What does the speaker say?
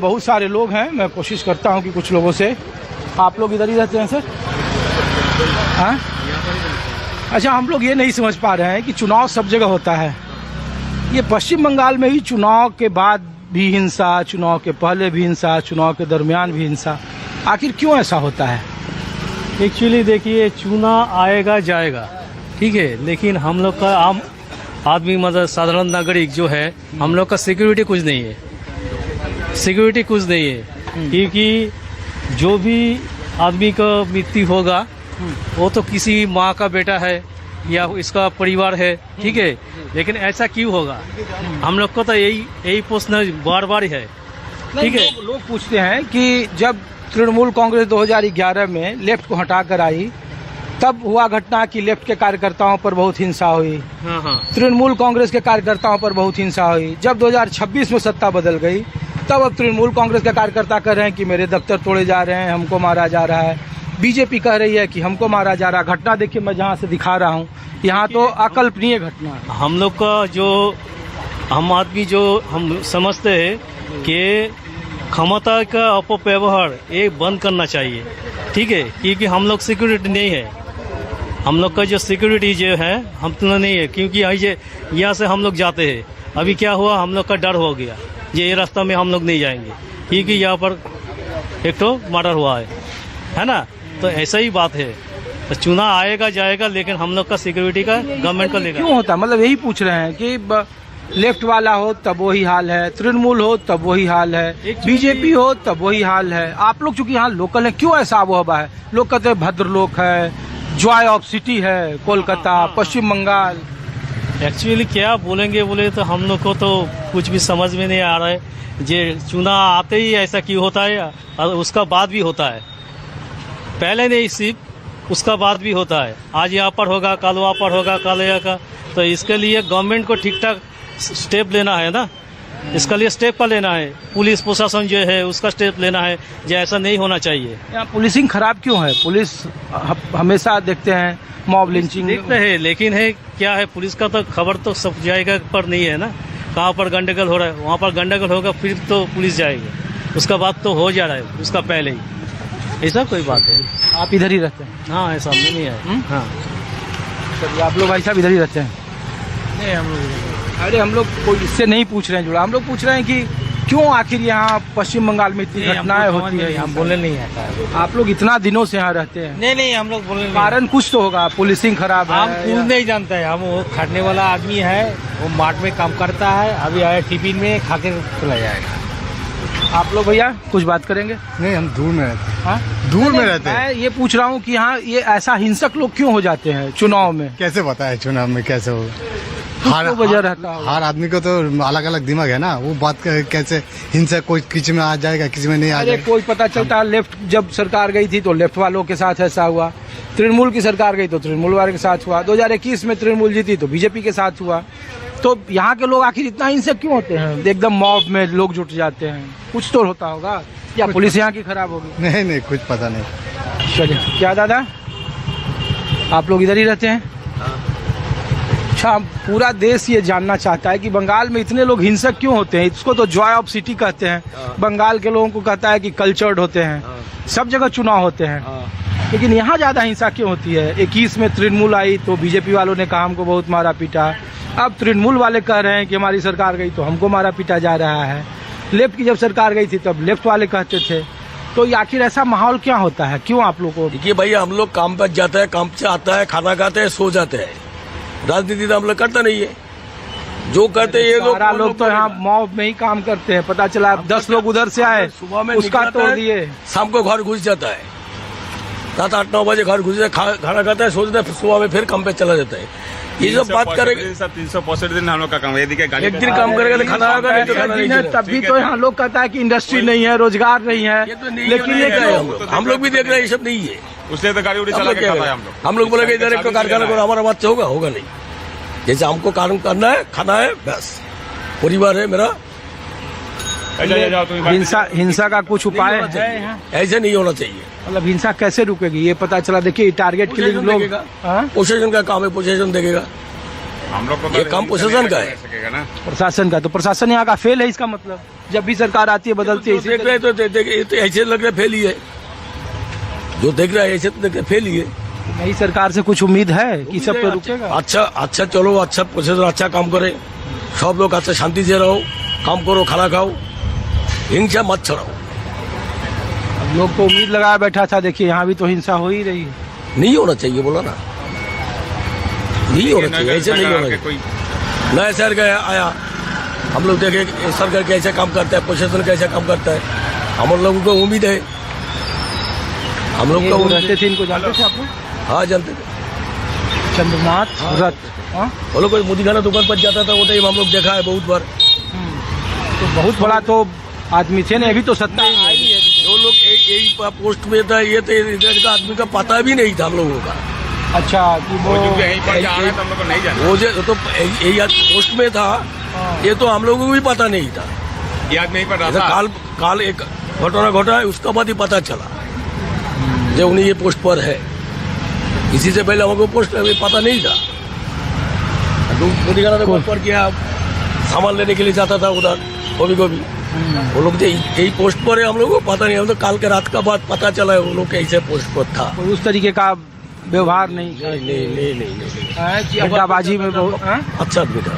बहुत सारे लोग हैं, मैं कोशिश करता हूं कि कुछ लोगों से। आप लोग इधर ही रहते हैं सर? हाँ, अच्छा, हम लोग ये नहीं समझ पा रहे हैं कि चुनाव सब जगह होता है, ये पश्चिम बंगाल में ही चुनाव के बाद भी हिंसा, चुनाव के पहले भी हिंसा, चुनाव के दरमियान भी हिंसा, आखिर क्यों ऐसा होता है? एक्चुअली देखिए, चुनाव आएगा जाएगा, ठीक है, लेकिन हम लोग का आम आदमी मतलब साधारण नागरिक जो है, हम लोग का सिक्योरिटी कुछ नहीं है, सिक्योरिटी कुछ नहीं है, क्योंकि जो भी आदमी का मृत्यु होगा वो तो किसी माँ का बेटा है या इसका परिवार है, ठीक है, लेकिन ऐसा क्यों होगा? हम लोग को तो यही प्रश्न बार बार है, ठीक है। लोग पूछते हैं कि जब तृणमूल कांग्रेस 2011 में लेफ्ट को हटाकर आई, तब हुआ घटना कि लेफ्ट के कार्यकर्ताओं पर बहुत हिंसा हुई, तृणमूल कांग्रेस के कार्यकर्ताओं पर बहुत हिंसा हुई। जब 2026 में सत्ता बदल गई, तब अब तृणमूल कांग्रेस के कार्यकर्ता कह रहे हैं कि मेरे दफ्तर तोड़े जा रहे हैं, हमको मारा जा रहा है। बीजेपी कह रही है कि हमको मारा जा रहा है। घटना देखिए, मैं जहाँ से दिखा रहा हूँ, यहाँ तो अकल्पनीय घटना है। हम लोग का जो हम आदमी जो हम समझते हैं कि क्षमता का अपव्यवहार ये बंद करना चाहिए, ठीक है, क्योंकि हम लोग सिक्योरिटी नहीं है, हम लोग का जो सिक्योरिटी जो है हम तो नहीं है, क्योंकि यहाँ से हम लोग जाते हैं। अभी क्या हुआ, हम लोग का डर हो गया, ये रास्ता में हम लोग नहीं जाएंगे, क्योंकि यहाँ पर एक तो मर्डर हुआ है ना, तो ऐसा ही बात है। तो चुनाव आएगा जाएगा, लेकिन हम लोग का सिक्योरिटी का गवर्नमेंट का लेगा। क्यों होता है, मतलब यही पूछ रहे हैं कि लेफ्ट वाला हो तब वही हाल है, तृणमूल हो तब वही हाल है, बीजेपी हो तब वही हाल है। आप लोग चूंकि यहाँ लोकल है, क्यों ऐसा आबोहवा है? लोग कहते हैं भद्रलोक है, जॉय ऑफ सिटी है कोलकाता, पश्चिम बंगाल। एक्चुअली क्या बोलेंगे बोले तो हम लोग को तो कुछ भी समझ में नहीं आ रहा है। ये चुनाव आते ही ऐसा क्यों होता है, और उसका बाद भी होता है, पहले नहीं सिर्फ उसका बाद भी होता है। आज यहाँ पर होगा, कल वहाँ पर होगा, कल यहाँ का। तो इसके लिए गवर्नमेंट को ठीक ठाक स्टेप लेना है ना, इसके लिए स्टेप का लेना है। पुलिस प्रशासन जो है उसका स्टेप लेना है, जो ऐसा नहीं होना चाहिए। यहाँ पुलिसिंग खराब क्यों है? पुलिस हमेशा देखते हैं मॉब लिंचिंग देखते हैं, लेकिन है क्या है, पुलिस का तो खबर तो सब जाएगा पर नहीं है ना। कहाँ पर गंडगोल हो रहा है वहाँ पर गंडगोल होगा, फिर तो पुलिस जाएगी, उसका बात तो हो जा रहा है उसका पहले ही। ऐसा कोई बात है। आप इधर ही रहते हैं? हाँ, ऐसा नहीं है। हाँ, चलिए, आप लोग भाई साहब इधर ही रहते हैं? नहीं, हम लोग, अरे हम लोग कोई इससे नहीं पूछ रहे हैं जुड़ा, हम लोग पूछ रहे हैं कि क्यों आखिर यहाँ पश्चिम बंगाल में इतनी घटनाएं होती है? हम बोलने नहीं आता है। आप लोग इतना दिनों से यहाँ रहते हैं? नहीं, हम लोग बोलने कारण कुछ तो होगा, पुलिसिंग खराब है। हम कुछ नहीं जानते हैं, हम वो खाने वाला आदमी है, वो मार्ट में काम करता है, अभी आया टिफिन में खा के चला जाएगा। आप लोग भैया कुछ बात करेंगे? नहीं, हम दूर में रहते हैं। हाँ, दूर में रहते हैं। मैं ये पूछ रहा हूँ कि यहाँ ये ऐसा हिंसक लोग क्यों हो जाते हैं चुनाव में? कैसे पता है चुनाव में कैसे होगा? हर वजह रहता है, हर आदमी को तो अलग अलग दिमाग है ना, वो बात कैसे हिंसा, कोई किसी में आ जाएगा, किसी में नहीं आ अरे जाएगा। कोई पता चलता है, लेफ्ट जब सरकार गई थी तो लेफ्ट वालों के साथ ऐसा हुआ, तृणमूल की सरकार गई तो तृणमूल वाले के साथ हुआ, 2021 में तृणमूल जीती तो बीजेपी के साथ हुआ। तो यहाँ के लोग आखिर इतना हिंसक क्यों होते हैं? एकदम मॉब में लोग जुट जाते हैं, कुछ तो होता होगा, या पुलिस यहाँ की खराब होगी? नहीं, कुछ पता नहीं। चलिए, क्या दादा आप लोग इधर ही रहते हैं? अच्छा, पूरा देश ये जानना चाहता है कि बंगाल में इतने लोग हिंसक क्यों होते हैं। इसको तो जॉय ऑफ सिटी कहते हैं, बंगाल के लोगों को कहता है कि कल्चर्ड होते हैं, सब जगह चुनाव होते हैं, लेकिन यहाँ ज्यादा हिंसा क्यों होती है? 21 में तृणमूल आई तो बीजेपी वालों ने कहा हमको बहुत मारा पीटा, अब तृणमूल वाले कह रहे हैं कि हमारी सरकार गई तो हमको मारा पीटा जा रहा है। लेफ्ट की जब सरकार गई थी तब लेफ्ट वाले कहते थे। तो आखिर ऐसा माहौल क्या होता है, क्यों आप लोग को? देखिए भाई, हम लोग काम पर जाते हैं, काम से आता है, खाना खाते हैं, सो जाते हैं। राजनीति तो हम लोग करता नहीं है। जो करते ये लोग तो यहाँ मॉब में ही काम करते हैं। पता चला 10 लोग उधर से आए, सुबह में उसका तोड़ दिए, शाम को घर घुस जाता है, 7-8-9 बजे घर घुस जाता है, खाना खाता है, सो जाता है, फिर सुबह में फिर काम पे चला जाता है। ये सब बात करेंगे। 365 दिन हम लोग का काम है, एक दिन काम करेगा तो खाना होगा, नहीं तो खाना नहीं चलेगा। तभी तो यहाँ लोग कहता है कि इंडस्ट्री नहीं है, रोजगार नहीं है, लेकिन ये हम लोग भी देख रहे हैं, ये सब नहीं है। उसने तो गाड़ी उड़ी चला के खाता है हम लोग बोले इधर एक कारखाना करो, हमारा बात से होगा नहीं। जैसे हमको काम करना है, खाना है, बस परिवार है मेरा। हिंसा का कुछ उपाय है? ऐसे नहीं होना चाहिए। मतलब हिंसा कैसे रुकेगी ये पता चला? देखिए, टारगेट किलिंग लोग, पोजीशन का काम है, पोजीशन देखेगा। हम लोग को तो ये काम प्रशासन का है। सकेगा ना। प्रशासन का, तो प्रशासन यहाँ का फेल है इसका मतलब। जब भी सरकार आती है बदलती है जो देख रहे हैं तो ये तो ऐसे लग रहा है फेल ही है, जो देख रहा है ऐसे तो देख रहे फेल ही है। नई सरकार से कुछ उम्मीद है कि सब पे रुकेगा? अच्छा चलो, अच्छा प्रशासन अच्छा काम करे, सब लोग अच्छा शांति से रहो, काम करो, खाना खाओ, हिंसा मत छड़ाओ। लोग तो उम्मीद लगाया बैठा था, देखिए यहाँ भी तो हिंसा हो ही रही है। नहीं होना चाहिए, बोला ना, नहीं होना चाहिए, ऐसे नहीं होना चाहिए। कोई नया सरकार आया, हम लोग देखे कि सरकार कैसे काम करता है, प्रशासन कैसे काम करता है, हम लोगों को उम्मीद है, हम लोग ये का वो उम्मीद रहते है। थे, इनको जानते थे आप लोग? हाँ जानते थे, चंद्रनाथ रथ। हाँ? वो लोग मुदीखाना दुकान पर जाता था, वो टाइम हम लोग देखा है बहुत बार। तो बहुत बड़ा तो आदमी थे ना, अभी तो सत्ता आई है। वो लोग यही पोस्ट में था, ये तो इधर का आदमी का पता भी नहीं था हम लोगों का। अच्छा कि वो जो भी यहीं पर जा रहे हैं तो हम लोग को नहीं जाना। वो जो तो यही पोस्ट में था, ये तो हम लोगों को भी पता नहीं था। याद नहीं पड़ रहा ऐसा था। काल एक घटना घटा है, उसका बाद ही पता चला जो उन्हें ये पोस्ट पर है। इसी से पहले हमको पोस्ट पता नहीं था। मुदीखाना दुकान पर गया, सामान लेने के लिए जाता था उधर कभी कभी, वो लोग यही पोस्ट पर है, हम लोग को पता नहीं। हम तो काल के रात का बाद पता चला है वो लोग कैसे पोस्ट पर था। कोई उस तरीके का व्यवहार नहीं नहीं है कि अड्डाबाजी में बहुत। हाँ? अच्छा आदमी था।